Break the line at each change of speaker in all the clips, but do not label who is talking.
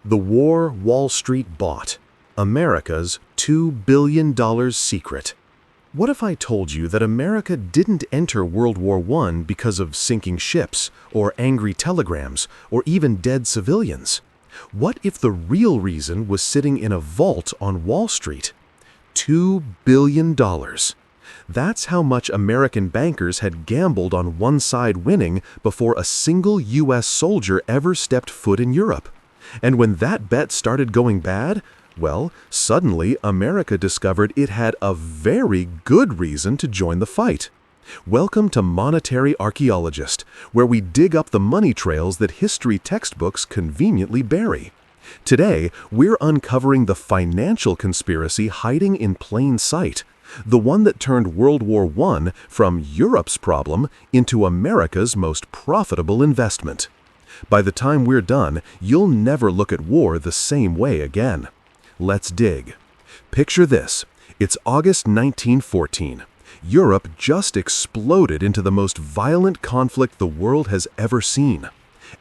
The war Wall Street bought. America's $2 billion secret. What if I told you that America didn't enter World War I because of sinking ships, or angry telegrams, or even dead civilians? What if the real reason was sitting in a vault on Wall Street? $2 billion. That's how much American bankers had gambled on one side winning before a single U.S. soldier ever stepped foot in Europe. And when that bet started going bad, well, suddenly America discovered it had a very good reason to join the fight. Welcome to Monetary Archaeologist, where we dig up the money trails that history textbooks conveniently bury. Today, we're uncovering the financial conspiracy hiding in plain sight, the one that turned World War I from Europe's problem into America's most profitable investment. By the time we're done, you'll never look at war the same way again. Let's dig. Picture this. It's August 1914. Europe just exploded into the most violent conflict the world has ever seen.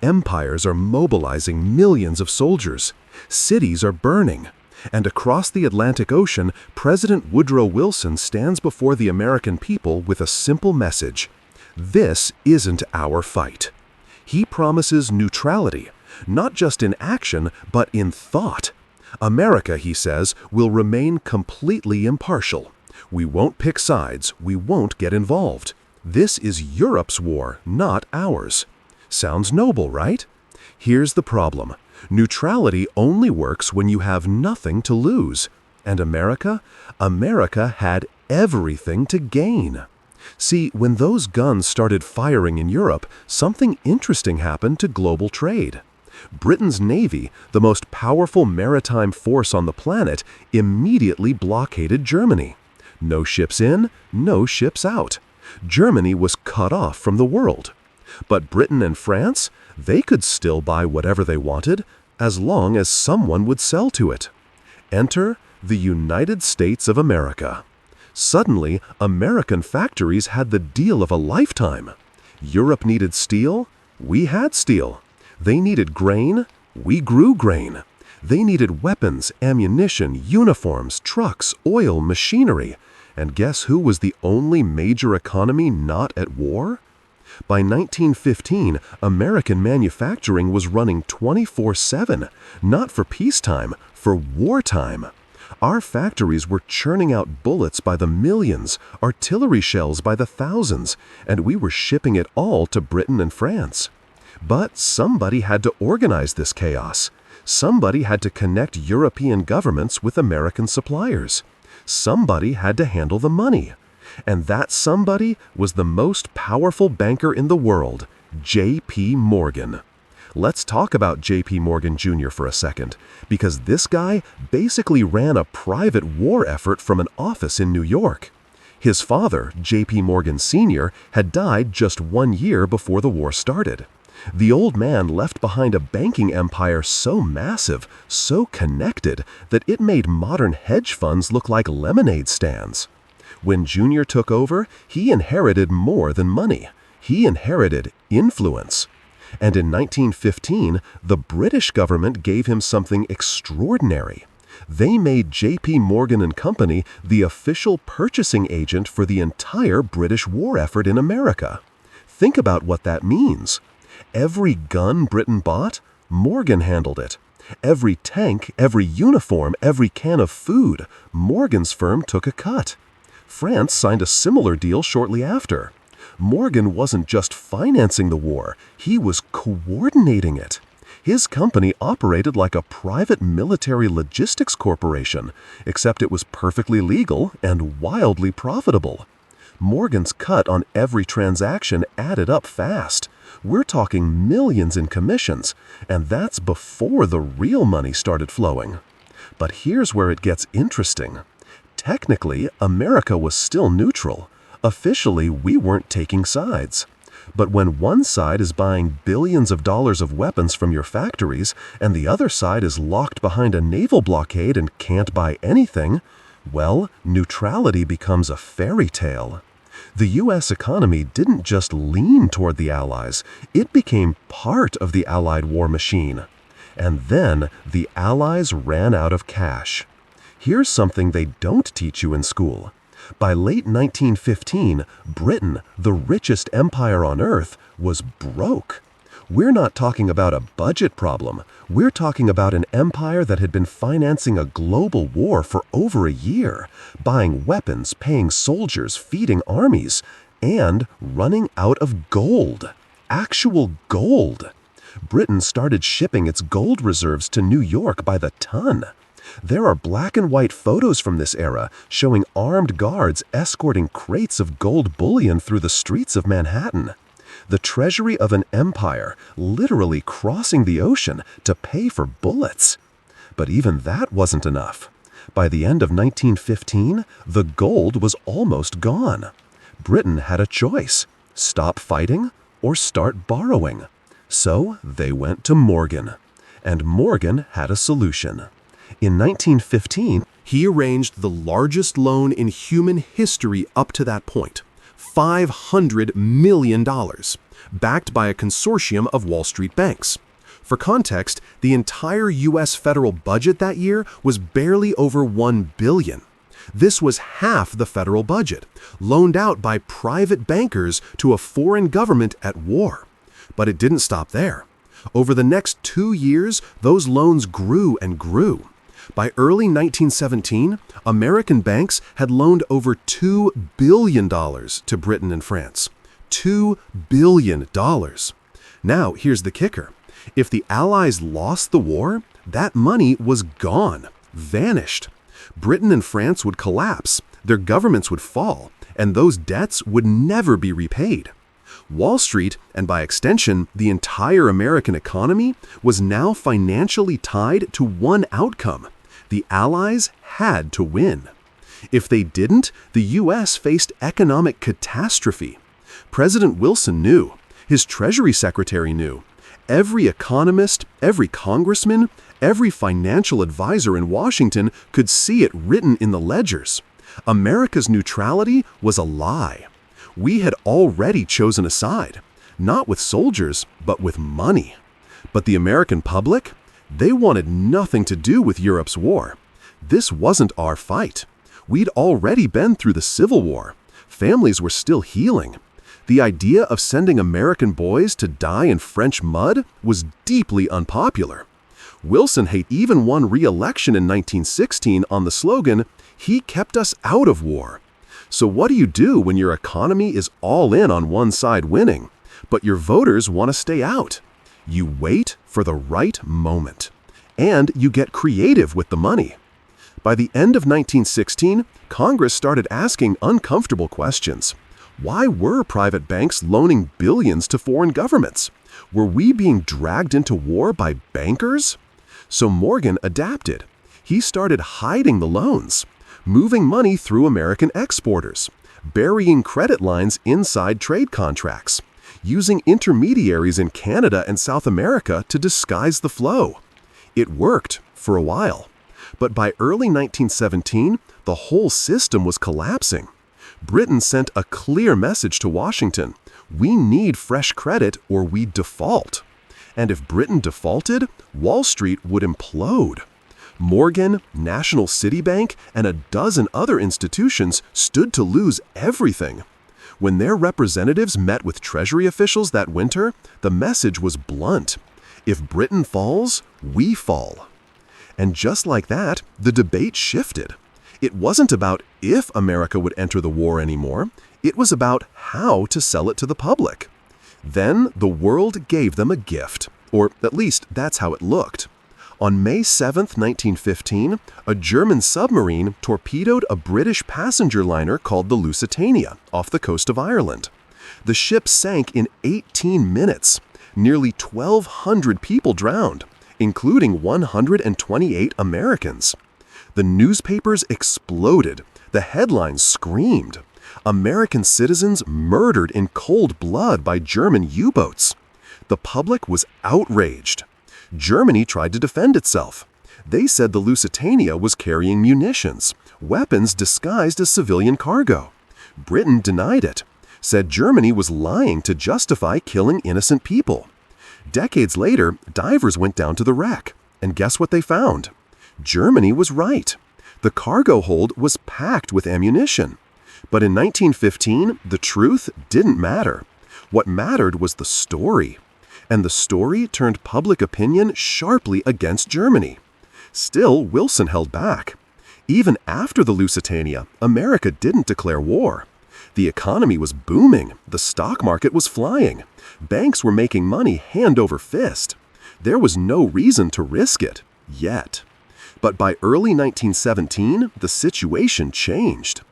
Empires are mobilizing millions of soldiers. Cities are burning. And across the Atlantic Ocean, President Woodrow Wilson stands before the American people with a simple message. This isn't our fight. He promises neutrality, not just in action, but in thought. America, he says, will remain completely impartial. We won't pick sides, we won't get involved. This is Europe's war, not ours. Sounds noble, right? Here's the problem. Neutrality only works when you have nothing to lose. And America? America had everything to gain. See, when those guns started firing in Europe, something interesting happened to global trade. Britain's navy, the most powerful maritime force on the planet, immediately blockaded Germany. No ships in, no ships out. Germany was cut off from the world. But Britain and France, they could still buy whatever they wanted, as long as someone would sell to it. Enter the United States of America. Suddenly, American factories had the deal of a lifetime. Europe needed steel, we had steel. They needed grain, we grew grain. They needed weapons, ammunition, uniforms, trucks, oil, machinery. And guess who was the only major economy not at war? By 1915, American manufacturing was running 24/7, not for peacetime, for wartime. Our factories were churning out bullets by the millions, artillery shells by the thousands, and we were shipping it all to Britain and France. But somebody had to organize this chaos. Somebody had to connect European governments with American suppliers. Somebody had to handle the money. And that somebody was the most powerful banker in the world, J.P. Morgan. Let's talk about J.P. Morgan Jr. for a second, because this guy basically ran a private war effort from an office in New York. His father, J.P. Morgan Sr., had died just 1 year before the war started. The old man left behind a banking empire so massive, so connected, that it made modern hedge funds look like lemonade stands. When Jr. took over, he inherited more than money. He inherited influence. And in 1915, the British government gave him something extraordinary. They made J.P. Morgan and Company the official purchasing agent for the entire British war effort in America. Think about what that means. Every gun Britain bought, Morgan handled it. Every tank, every uniform, every can of food, Morgan's firm took a cut. France signed a similar deal shortly after. Morgan wasn't just financing the war, he was coordinating it. His company operated like a private military logistics corporation, except it was perfectly legal and wildly profitable. Morgan's cut on every transaction added up fast. We're talking millions in commissions, and that's before the real money started flowing. But here's where it gets interesting. Technically, America was still neutral. Officially, we weren't taking sides. But when one side is buying billions of dollars of weapons from your factories and the other side is locked behind a naval blockade and can't buy anything, well, neutrality becomes a fairy tale. The U.S. economy didn't just lean toward the Allies, it became part of the Allied war machine. And then the Allies ran out of cash. Here's something they don't teach you in school. By late 1915, Britain, the richest empire on earth, was broke. We're not talking about a budget problem. We're talking about an empire that had been financing a global war for over a year, buying weapons, paying soldiers, feeding armies, and running out of gold. Actual gold. Britain started shipping its gold reserves to New York by the ton. There are black and white photos from this era showing armed guards escorting crates of gold bullion through the streets of Manhattan. The treasury of an empire literally crossing the ocean to pay for bullets. But even that wasn't enough. By the end of 1915, the gold was almost gone. Britain had a choice: stop fighting or start borrowing. So they went to Morgan. And Morgan had a solution. In 1915, he arranged the largest loan in human history up to that point, $500 million, backed by a consortium of Wall Street banks. For context, the entire U.S. federal budget that year was barely over $1 billion. This was half the federal budget, loaned out by private bankers to a foreign government at war. But it didn't stop there. Over the next 2 years, those loans grew and grew. By early 1917, American banks had loaned over $2 billion to Britain and France. $2 billion. Now, here's the kicker. If the Allies lost the war, that money was gone, vanished. Britain and France would collapse, their governments would fall, and those debts would never be repaid. Wall Street, and by extension, the entire American economy, was now financially tied to one outcome. The Allies had to win. If they didn't, the U.S. faced economic catastrophe. President Wilson knew. His Treasury Secretary knew. Every economist, every congressman, every financial advisor in Washington could see it written in the ledgers. America's neutrality was a lie. We had already chosen a side, not with soldiers, but with money. But the American public? They wanted nothing to do with Europe's war. This wasn't our fight. We'd already been through the Civil War. Families were still healing. The idea of sending American boys to die in French mud was deeply unpopular. Wilson had even won re-election in 1916 on the slogan, "He kept us out of war." So what do you do when your economy is all in on one side winning, but your voters want to stay out? You wait for the right moment. And you get creative with the money. By the end of 1916, Congress started asking uncomfortable questions. Why were private banks loaning billions to foreign governments? Were we being dragged into war by bankers? So Morgan adapted. He started hiding the loans, moving money through American exporters, burying credit lines inside trade contracts, using intermediaries in Canada and South America to disguise the flow. It worked for a while. But by early 1917, the whole system was collapsing. Britain sent a clear message to Washington: we need fresh credit or we default. And if Britain defaulted, Wall Street would implode. Morgan, National City Bank, and a dozen other institutions stood to lose everything. When their representatives met with Treasury officials that winter, the message was blunt. If Britain falls, we fall. And just like that, the debate shifted. It wasn't about if America would enter the war anymore. It was about how to sell it to the public. Then the world gave them a gift, or at least that's how it looked. On May 7, 1915, a German submarine torpedoed a British passenger liner called the Lusitania off the coast of Ireland. The ship sank in 18 minutes. Nearly 1,200 people drowned, including 128 Americans. The newspapers exploded. The headlines screamed. American citizens murdered in cold blood by German U-boats. The public was outraged. Germany tried to defend itself. They said the Lusitania was carrying munitions, weapons disguised as civilian cargo. Britain denied it, said Germany was lying to justify killing innocent people. Decades later, divers went down to the wreck, and guess what they found? Germany was right. The cargo hold was packed with ammunition. But in 1915, the truth didn't matter. What mattered was the story. And the story turned public opinion sharply against Germany. Still, Wilson held back. Even after the Lusitania, America didn't declare war. The economy was booming. The stock market was flying. Banks were making money hand over fist. There was no reason to risk it, yet. But by early 1917, the situation changed.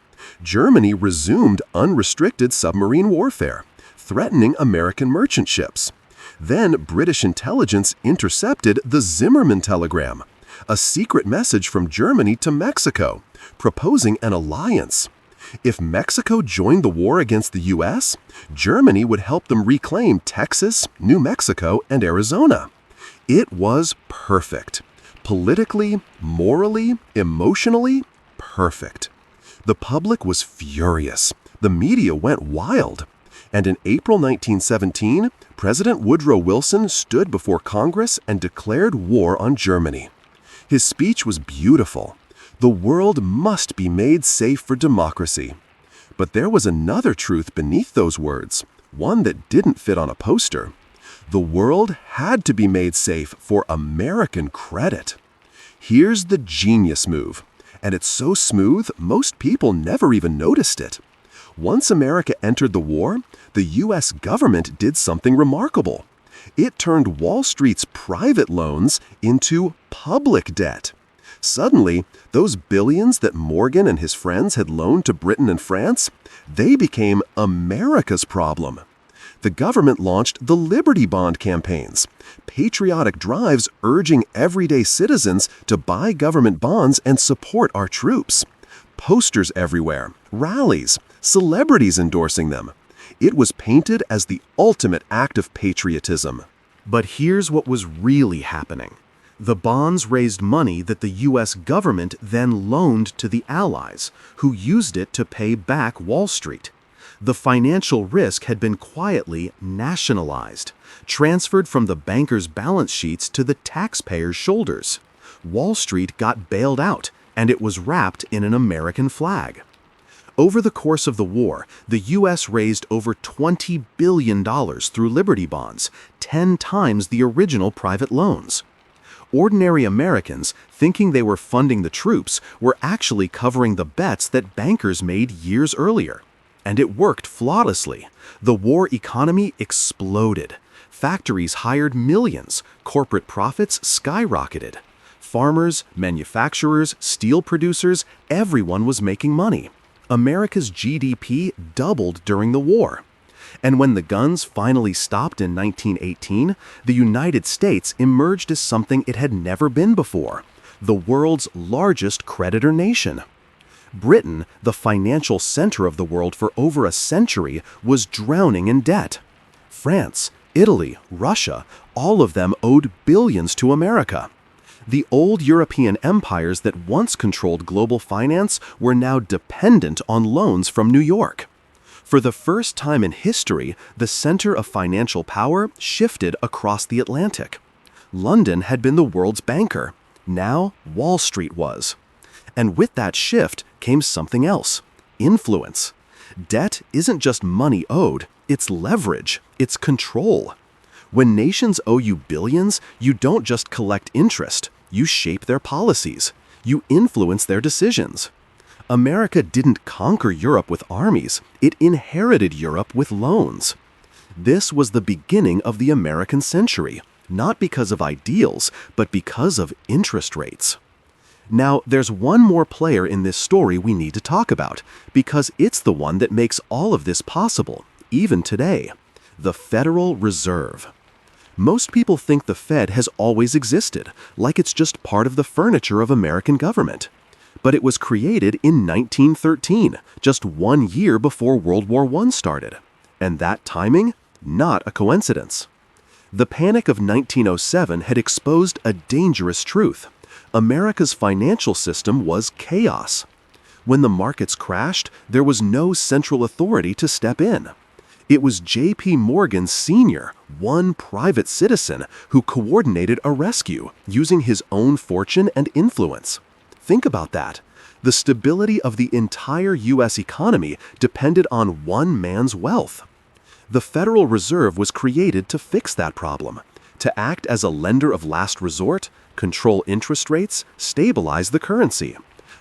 Germany resumed unrestricted submarine warfare, threatening American merchant ships. Then British intelligence intercepted the Zimmermann telegram, a secret message from Germany to Mexico, proposing an alliance. If Mexico joined the war against the U.S., Germany would help them reclaim Texas, New Mexico, and Arizona. It was perfect. Politically, morally, emotionally, perfect. The public was furious. The media went wild. And in April 1917, President Woodrow Wilson stood before Congress and declared war on Germany. His speech was beautiful. The world must be made safe for democracy. But there was another truth beneath those words, one that didn't fit on a poster. The world had to be made safe for American credit. Here's the genius move, and it's so smooth most people never even noticed it. Once America entered the war, the U.S. government did something remarkable. It turned Wall Street's private loans into public debt. Suddenly, those billions that Morgan and his friends had loaned to Britain and France, they became America's problem. The government launched the Liberty Bond campaigns, patriotic drives urging everyday citizens to buy government bonds and support our troops. Posters everywhere, rallies, celebrities endorsing them. It was painted as the ultimate act of patriotism. But here's what was really happening. The bonds raised money that the U.S. government then loaned to the Allies, who used it to pay back Wall Street. The financial risk had been quietly nationalized, transferred from the bankers' balance sheets to the taxpayers' shoulders. Wall Street got bailed out, and it was wrapped in an American flag. Over the course of the war, the U.S. raised over $20 billion through Liberty Bonds, 10 times the original private loans. Ordinary Americans, thinking they were funding the troops, were actually covering the bets that bankers made years earlier. And it worked flawlessly. The war economy exploded. Factories hired millions. Corporate profits skyrocketed. Farmers, manufacturers, steel producers, everyone was making money. America's GDP doubled during the war. And when the guns finally stopped in 1918, the United States emerged as something it had never been before, the world's largest creditor nation. Britain, the financial center of the world for over a century, was drowning in debt. France, Italy, Russia, all of them owed billions to America. The old European empires that once controlled global finance were now dependent on loans from New York. For the first time in history, the center of financial power shifted across the Atlantic. London had been the world's banker. Now, Wall Street was. And with that shift came something else: influence. Debt isn't just money owed, it's leverage, it's control. When nations owe you billions, you don't just collect interest, you shape their policies, you influence their decisions. America didn't conquer Europe with armies, it inherited Europe with loans. This was the beginning of the American century, not because of ideals, but because of interest rates. Now, there's one more player in this story we need to talk about, because it's the one that makes all of this possible, even today: the Federal Reserve. Most people think the Fed has always existed, like it's just part of the furniture of American government. But it was created in 1913, just 1 year before World War I started. And that timing? Not a coincidence. The Panic of 1907 had exposed a dangerous truth. America's financial system was chaos. When the markets crashed, there was no central authority to step in. It was J.P. Morgan Sr., one private citizen, who coordinated a rescue using his own fortune and influence. Think about that. The stability of the entire U.S. economy depended on one man's wealth. The Federal Reserve was created to fix that problem, to act as a lender of last resort, control interest rates, stabilize the currency.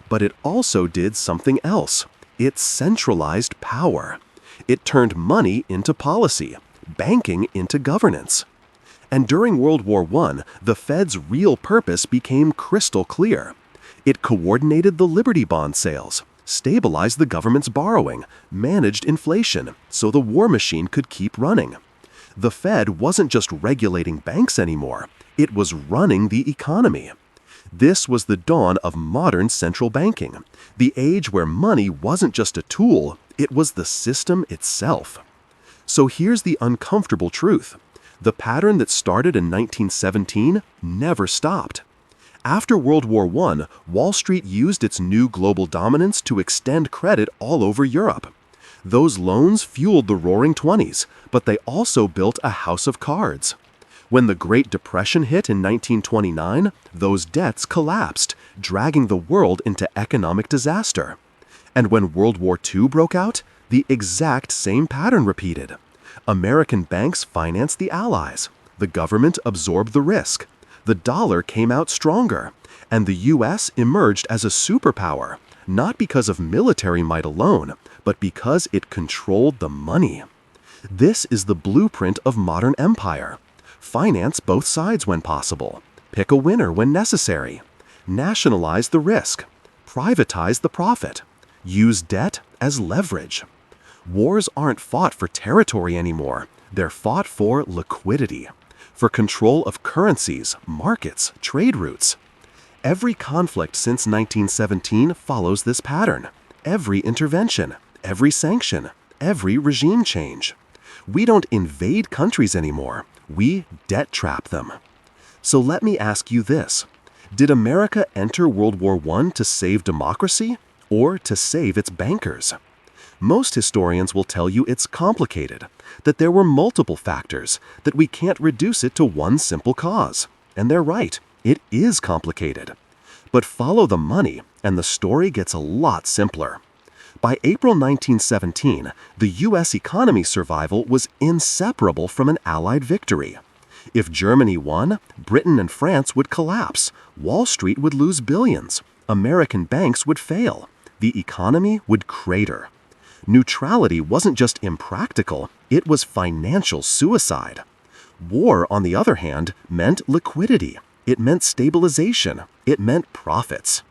But it also did something else. It centralized power. It turned money into policy, banking into governance. And during World War I, the Fed's real purpose became crystal clear. It coordinated the Liberty Bond sales, stabilized the government's borrowing, managed inflation so the war machine could keep running. The Fed wasn't just regulating banks anymore, it was running the economy. This was the dawn of modern central banking, the age where money wasn't just a tool, it was the system itself. So here's the uncomfortable truth. The pattern that started in 1917 never stopped. After World War I, Wall Street used its new global dominance to extend credit all over Europe. Those loans fueled the Roaring '20s, but they also built a house of cards. When the Great Depression hit in 1929, those debts collapsed, dragging the world into economic disaster. And when World War II broke out, the exact same pattern repeated. American banks financed the Allies. The government absorbed the risk. The dollar came out stronger, and the U.S. emerged as a superpower, not because of military might alone, but because it controlled the money. This is the blueprint of modern empire. Finance both sides when possible. Pick a winner when necessary. Nationalize the risk. Privatize the profit. Use debt as leverage. Wars aren't fought for territory anymore. They're fought for liquidity, for control of currencies, markets, trade routes. Every conflict since 1917 follows this pattern. Every intervention, every sanction, every regime change. We don't invade countries anymore. We debt trap them. So let me ask you this. Did America enter World War I to save democracy or to save its bankers? Most historians will tell you it's complicated, that there were multiple factors, that we can't reduce it to one simple cause. And they're right, it is complicated. But follow the money, and the story gets a lot simpler. By April 1917, the U.S. economy's survival was inseparable from an Allied victory. If Germany won, Britain and France would collapse, Wall Street would lose billions, American banks would fail, the economy would crater. Neutrality wasn't just impractical, it was financial suicide. War, on the other hand, meant liquidity. It meant stabilization. It meant profits.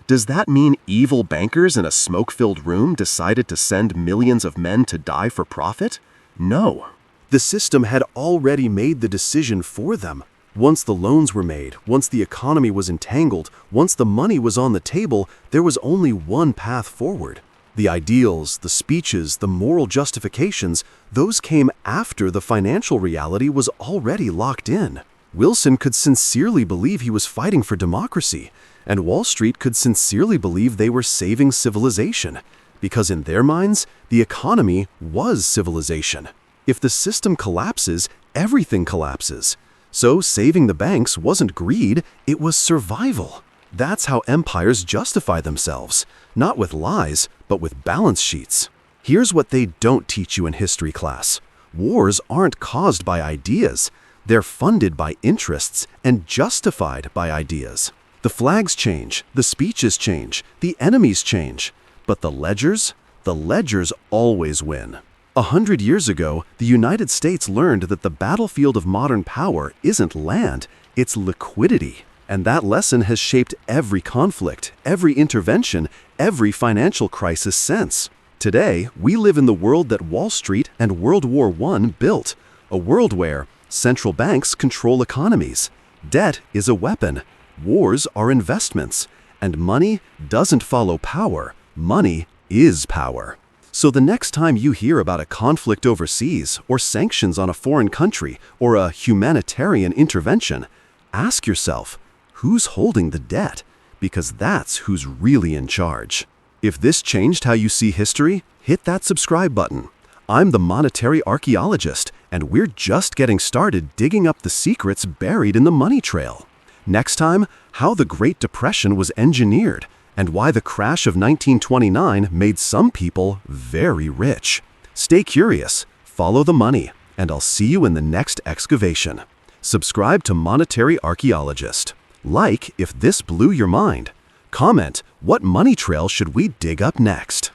Does that mean evil bankers in a smoke-filled room decided to send millions of men to die for profit? No. The system had already made the decision for them. Once the loans were made, once the economy was entangled, once the money was on the table, there was only one path forward. The ideals, the speeches, the moral justifications, those came after the financial reality was already locked in. Wilson could sincerely believe he was fighting for democracy, and Wall Street could sincerely believe they were saving civilization, because in their minds, the economy was civilization. If the system collapses, everything collapses. So saving the banks wasn't greed, it was survival. That's how empires justify themselves, not with lies, but with balance sheets. Here's what they don't teach you in history class. Wars aren't caused by ideas. They're funded by interests and justified by ideas. The flags change, the speeches change, the enemies change. But the ledgers always win. 100 years ago, the United States learned that the battlefield of modern power isn't land, it's liquidity. And that lesson has shaped every conflict, every intervention, every financial crisis since. Today, we live in the world that Wall Street and World War I built, a world where central banks control economies, debt is a weapon, wars are investments, and money doesn't follow power, money is power. So the next time you hear about a conflict overseas, or sanctions on a foreign country, or a humanitarian intervention, ask yourself, who's holding the debt? Because that's who's really in charge. If this changed how you see history, hit that subscribe button.
I'm the monetary archaeologist, and we're just getting started digging up the secrets buried in the money trail. Next time, how the Great Depression was engineered, and why the crash of 1929 made some people very rich. Stay curious, follow the money, and I'll see you in the next excavation. Subscribe to Monetary Archaeologist. Like if this blew your mind. Comment, what money trail should we dig up next?